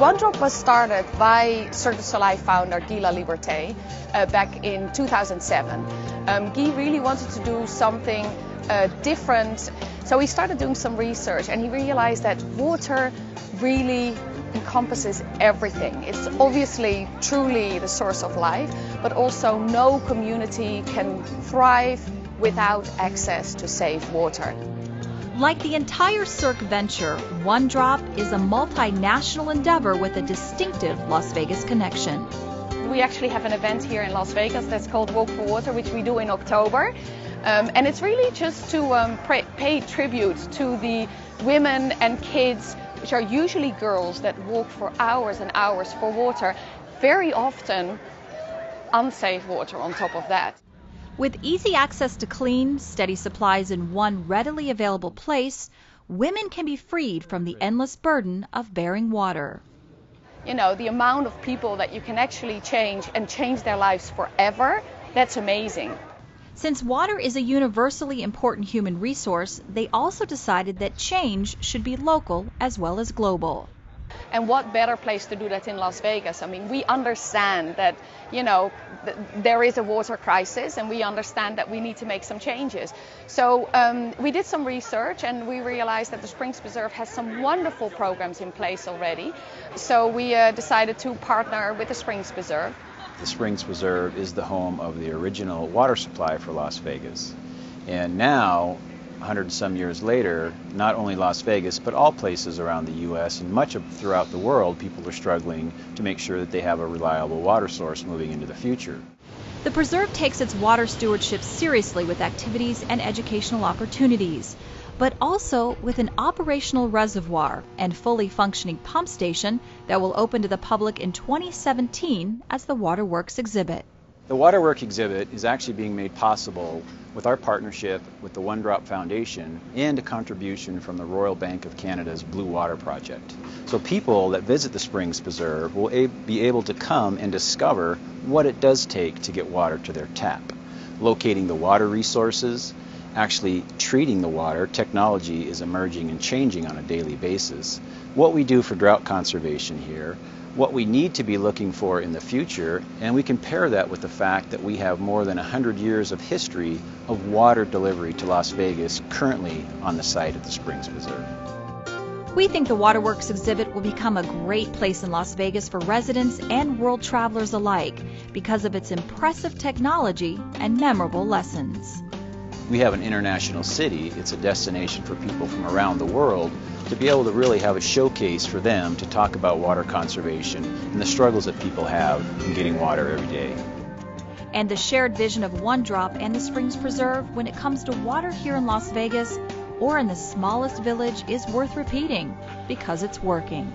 OneDrop was started by Cirque du Soleil founder Guy Laliberté back in 2007. Guy really wanted to do something different, so he started doing some research and he realized that water really encompasses everything. It's obviously truly the source of life, but also no community can thrive without access to safe water. Like the entire Cirque venture, OneDrop is a multinational endeavor with a distinctive Las Vegas connection. We actually have an event here in Las Vegas that's called Walk for Water, which we do in October. And it's really just to pay tribute to the women and kids, which are usually girls, that walk for hours and hours for water, very often unsafe water on top of that. With easy access to clean, steady supplies in one readily available place, women can be freed from the endless burden of bearing water. You know, the amount of people that you can actually change and change their lives forever, that's amazing. Since water is a universally important human resource, they also decided that change should be local as well as global. And what better place to do that in Las Vegas? I mean, we understand that, you know, there is a water crisis and we understand that we need to make some changes. So we did some research and we realized that the Springs Preserve has some wonderful programs in place already. So we decided to partner with the Springs Preserve. The Springs Preserve is the home of the original water supply for Las Vegas. And now, 100 and some years later, not only Las Vegas, but all places around the U.S. and much of throughout the world, people are struggling to make sure that they have a reliable water source moving into the future. The preserve takes its water stewardship seriously with activities and educational opportunities, but also with an operational reservoir and fully functioning pump station that will open to the public in 2017 as the WaterWorks exhibit. The WaterWorks exhibit is actually being made possible with our partnership with the OneDrop Foundation and a contribution from the Royal Bank of Canada's Blue Water Project. So people that visit the Springs Preserve will be able to come and discover what it does take to get water to their tap. Locating the water resources, actually treating the water. Technology is emerging and changing on a daily basis. What we do for drought conservation here, what we need to be looking for in the future, and we compare that with the fact that we have more than 100 years of history of water delivery to Las Vegas currently on the site of the Springs Preserve. We think the WaterWorks exhibit will become a great place in Las Vegas for residents and world travelers alike because of its impressive technology and memorable lessons. We have an international city. It's a destination for people from around the world to be able to really have a showcase for them to talk about water conservation and the struggles that people have in getting water every day. And the shared vision of OneDrop and the Springs Preserve when it comes to water here in Las Vegas or in the smallest village is worth repeating because it's working.